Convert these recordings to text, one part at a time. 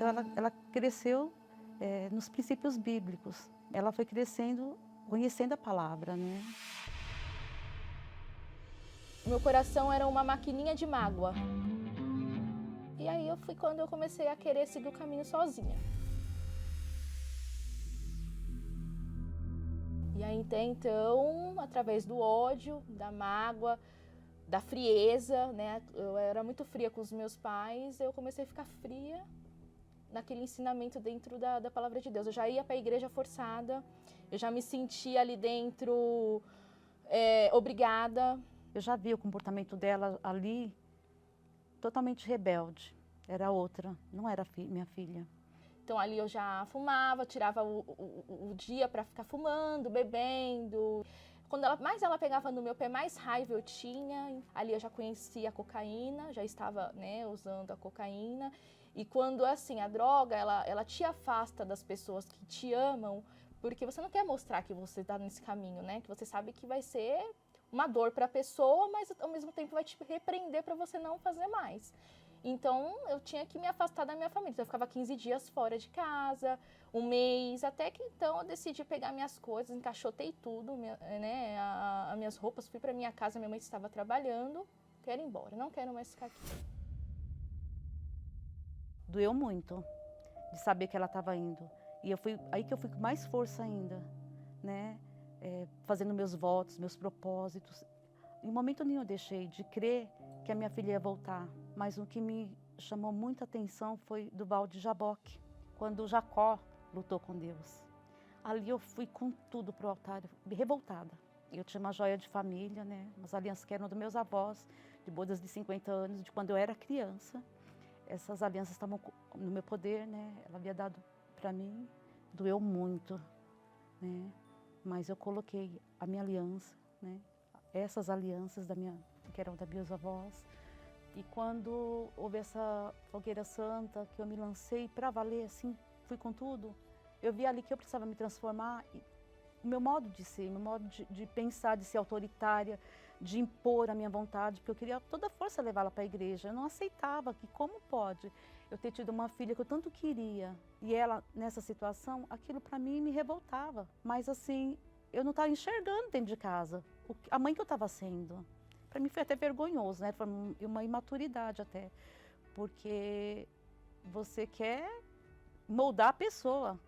Então ela cresceu nos princípios bíblicos. Ela foi crescendo, conhecendo a palavra, né? Meu coração era uma maquininha de mágoa. E aí foi quando eu comecei a querer seguir o caminho sozinha. E aí até então, através do ódio, da mágoa, da frieza, né? Eu era muito fria com os meus pais, eu comecei a ficar fria naquele ensinamento dentro da palavra de Deus. Eu já ia para a igreja forçada, eu já me sentia ali dentro obrigada. Eu já vi o comportamento dela ali totalmente rebelde. Era outra, não era minha filha. Então ali eu já fumava, tirava o dia para ficar fumando, bebendo. Quando mais ela pegava no meu pé, mais raiva eu tinha. Ali eu já conhecia a cocaína, já estava, né, usando a cocaína. E quando assim, a droga, ela te afasta das pessoas que te amam, porque você não quer mostrar que você está nesse caminho, né? Que você sabe que vai ser uma dor para a pessoa, mas ao mesmo tempo vai te repreender para você não fazer mais. Então, eu tinha que me afastar da minha família. Então, eu ficava 15 dias fora de casa, um mês, até que então eu decidi pegar minhas coisas, encaixotei tudo, né, as minhas roupas, fui para minha casa, minha mãe estava trabalhando, quero ir embora, não quero mais ficar aqui. Doeu muito de saber que ela estava indo. E aí que eu fui com mais força ainda, né, fazendo meus votos, meus propósitos. Em momento nenhum eu deixei de crer que a minha filha ia voltar. Mas o que me chamou muita atenção foi do Val de Jaboque, quando Jacó lutou com Deus. Ali eu fui com tudo para o altar, revoltada. Eu tinha uma joia de família, né? Umas alianças que eram dos meus avós, de bodas de 50 anos, de quando eu era criança. Essas alianças estavam no meu poder, né? Ela havia dado para mim, doeu muito, né? Mas eu coloquei a minha aliança, né? Essas alianças que eram das meus avós. E quando houve essa fogueira santa, que eu me lancei para valer, assim, fui com tudo, eu vi ali que eu precisava me transformar. E o meu modo de ser, meu modo de pensar, de ser autoritária, de impor a minha vontade, porque eu queria toda a força levá-la para a igreja. Eu não aceitava que como pode eu ter tido uma filha que eu tanto queria e ela nessa situação, aquilo para mim me revoltava. Mas assim, eu não estava enxergando dentro de casa a mãe que eu estava sendo. Para mim foi até vergonhoso, né? Foi uma imaturidade até, porque você quer moldar a pessoa.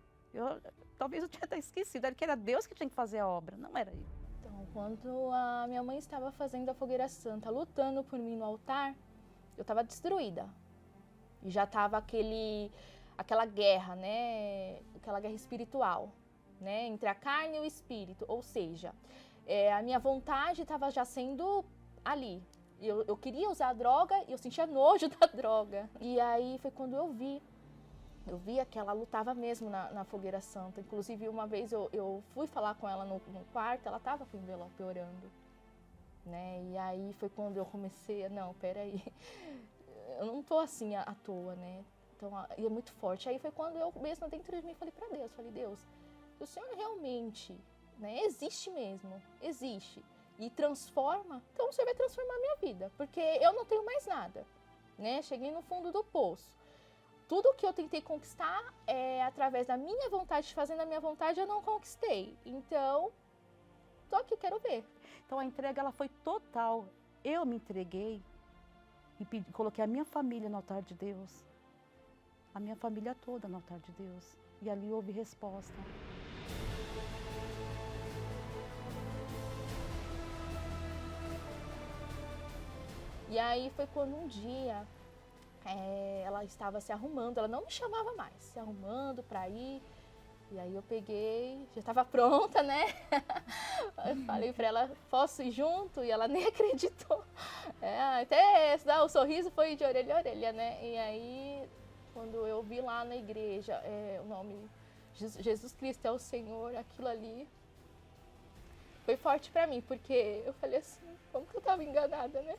Talvez eu tinha até esquecido, que era Deus que tinha que fazer a obra, não era eu. Então, quando a minha mãe estava fazendo a fogueira santa, lutando por mim no altar, eu estava destruída. E já estava aquela guerra, né? Aquela guerra espiritual, né? Entre a carne e o espírito. Ou seja, a minha vontade estava já sendo ali. Eu queria usar a droga e eu sentia nojo da droga. E aí foi quando eu via que ela lutava mesmo na fogueira santa. Inclusive, uma vez eu fui falar com ela no quarto, ela estava com o envelope orando. Né? E aí foi quando eu comecei não, peraí, eu não tô assim à toa, né? Então, e é muito forte. Aí foi quando eu mesmo dentro de mim falei para Deus, Deus, se o Senhor realmente, né, existe mesmo, existe, e transforma, então o Senhor vai transformar a minha vida, porque eu não tenho mais nada, né? Cheguei no fundo do poço. Tudo que eu tentei conquistar através da minha vontade, fazendo a minha vontade, eu não conquistei. Então, tô aqui, quero ver. Então a entrega ela foi total. Eu me entreguei e coloquei a minha família no altar de Deus. A minha família toda no altar de Deus. E ali houve resposta. E aí foi quando um dia ela estava se arrumando, ela não me chamava mais, se arrumando para ir. E aí eu peguei, já estava pronta, né? Eu falei para ela, posso ir junto? E ela nem acreditou. Até o sorriso foi de orelha a orelha, né? E aí, quando eu vi lá na igreja o nome Jesus Cristo é o Senhor, aquilo ali foi forte para mim, porque eu falei assim, como que eu estava enganada, né?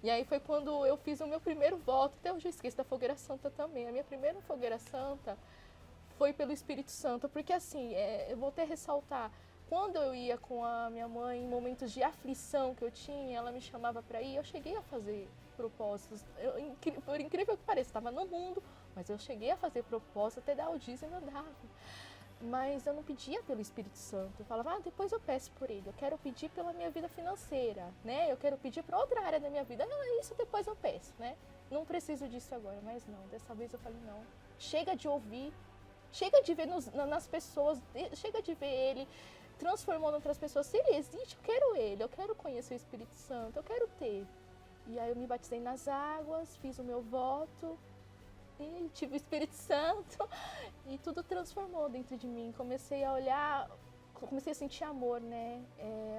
E aí foi quando eu fiz o meu primeiro voto, até hoje eu esqueço da fogueira santa também. A minha primeira fogueira santa foi pelo Espírito Santo, porque assim, eu vou até ressaltar, Quando eu ia com a minha mãe, em momentos de aflição que eu tinha, ela me chamava para ir, eu cheguei a fazer propósitos. Por incrível que pareça, estava no mundo, mas eu cheguei a fazer propósitos, até dar o dízimo eu dava. Mas eu não pedia pelo Espírito Santo. Eu falava, depois eu peço por ele. Eu quero pedir pela minha vida financeira, né? Eu quero pedir para outra área da minha vida. Isso depois eu peço, né? Não preciso disso agora, mas não. Dessa vez eu falei, não. Chega de ouvir, chega de ver nas pessoas, chega de ver ele transformando outras pessoas. Se ele existe, eu quero ele, eu quero conhecer o Espírito Santo, eu quero ter. E aí eu me batizei nas águas, fiz o meu voto, e tive o Espírito Santo, e tudo transformou dentro de mim. Comecei a olhar, comecei a sentir amor, né?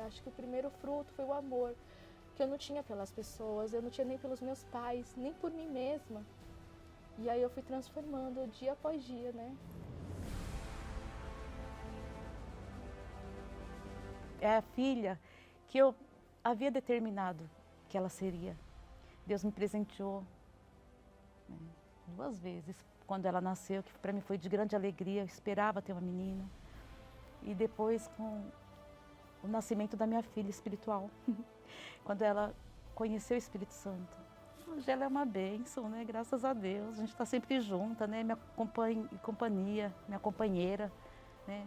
Acho que o primeiro fruto foi o amor, que eu não tinha pelas pessoas, eu não tinha nem pelos meus pais, nem por mim mesma. E aí eu fui transformando dia após dia, né? É a filha que eu havia determinado que ela seria. Deus me presenteou, né, 2 vezes quando ela nasceu, que para mim foi de grande alegria. Eu esperava ter uma menina. E depois com o nascimento da minha filha espiritual, quando ela conheceu o Espírito Santo. Hoje ela é uma bênção, né? Graças a Deus. A gente está sempre junta, né? Minha companhia, minha companheira, né?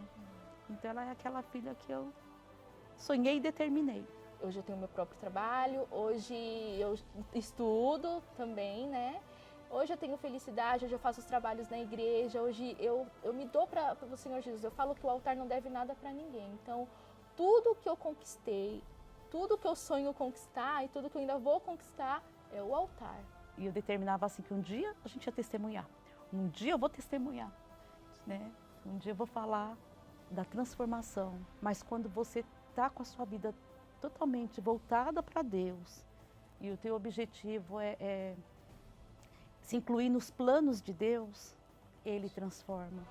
Então ela é aquela filha que eu sonhei e determinei. Hoje eu tenho meu próprio trabalho, hoje eu estudo também, né? Hoje eu tenho felicidade, hoje eu faço os trabalhos na igreja, hoje eu me dou para o Senhor Jesus. Eu falo que o altar não deve nada para ninguém. Então, tudo que eu conquistei, tudo que eu sonho conquistar e tudo que eu ainda vou conquistar é o altar. E eu determinava assim que um dia a gente ia testemunhar. Um dia eu vou testemunhar, né? Um dia eu vou falar da transformação. Mas quando você está com a sua vida totalmente voltada para Deus e o teu objetivo é se incluir nos planos de Deus, Ele transforma.